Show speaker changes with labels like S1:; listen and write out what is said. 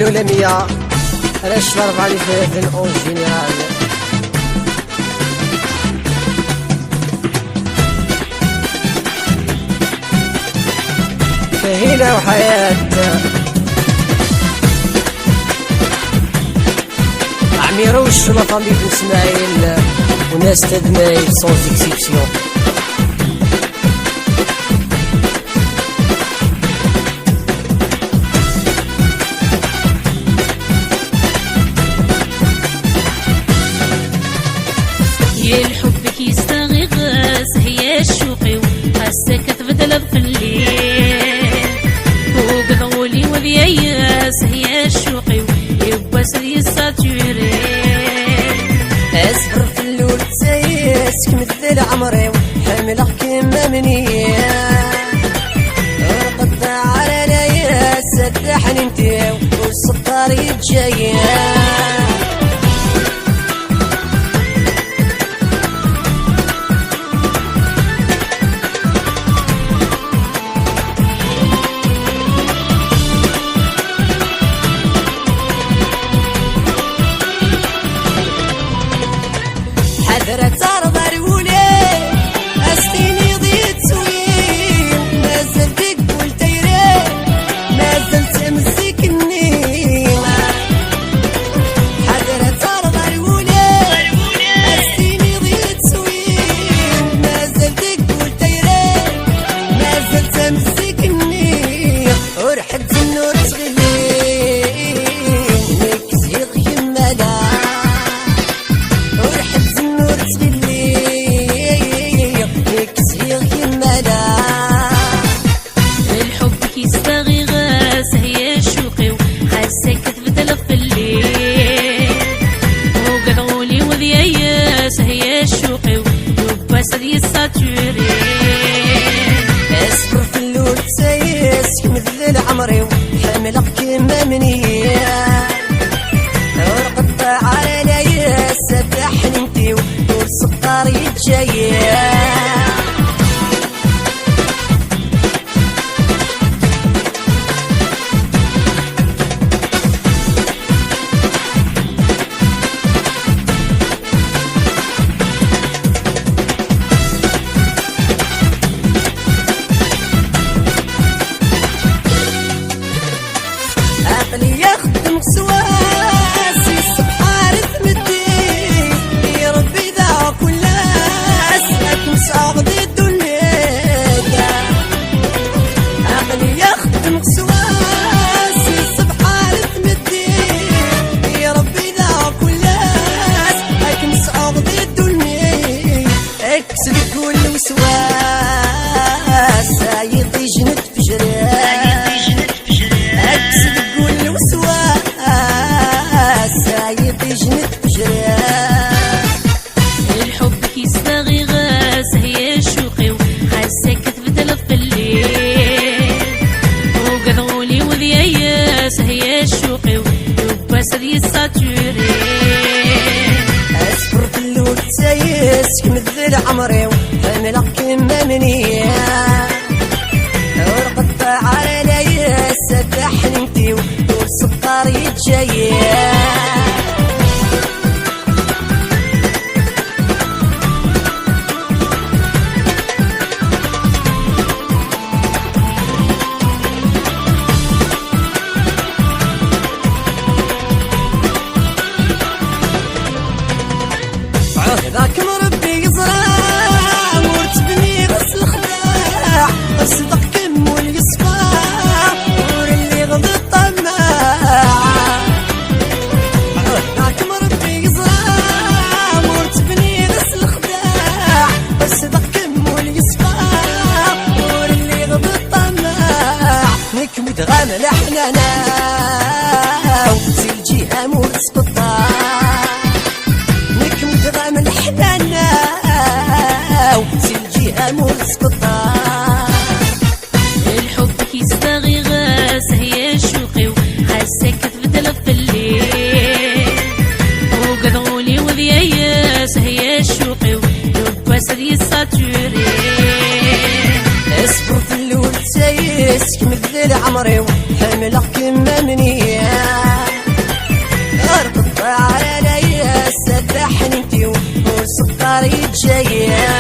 S1: الأولمية علاش 4 30 أون جينيرال. فهيلة وحياة عميرو الشلطة بن إسماعيل وناس تدماي سون اكسيبسيون.
S2: يا الحب كيستغي غاس هي الشوقي وخاصة كتبدل في الليل وقضولي وذياس هي الشوقي يباس لي ساتوري
S1: أسهر في اللول تسيس كمثل عمري وحملك كيما منية رقدت على لياس سدحني انتي والسكر يتجيا. حذرة ترضى الولي أستيني ضيت سوين ما زلت تقول تيري ما زلت تمسك النيمة. حذرة ترضى الولي أستيني ضيت سوين ما زلت تقول تيري ما زلت تمسك النيمة. ورحت النور تغلي نكزيغ يمالا
S2: الحب كيستغي غاس هي الشوقي وخاصة كتبدل في الليل وقضولي وذياس هي الشوقي ويباس لي ساتوري
S1: أسفر في اللول تسيس كمثل عمري وحملك كيما منية ورقدت على لياس سدحني انتي والسكر يتجيا. عقلي يخدم سواسي الصبح رثم الدين يا ربي دعا كل ناس لكن صعب الدنيا. عقلي يخدم سواسي الصبح رثم الدين يا ربي دعا كل ناس لكن صعب الدنيا. اكسب كل وسواس يطي جنت بجراه
S2: الحب كيستغي غاس هي الشوقي وخاصة كتبدل في الليل وقضولي وذياس هي الشوقي ويباس لي ساتوري
S1: أسفر في اللول تسيس كمثل عمري وحملك كيما منية ورقدت على لياس سدحني انتي والسكر يتجيا. ذاك مربي يزرع ورتبني غسل خداع صدق كم واليصفى ور اللي غض الطماع. ذاك مربي يزرع ورتبني غسل خداع صدق كم واليصفى ور اللي غض الطماع. نكمد غامل احنانا وزي الجهه مرتسقطا من حدانا وزي الجهة مرتسقطا.
S2: الحب كيستغي غاس هي الشوقي وخاصة كتبدل في الليل وقضولي وذياس هي الشوقي ويباس لي ساتوري
S1: اصبر في اللول تسيس كمثل عمري وحملك كيما منية الدار يتجيا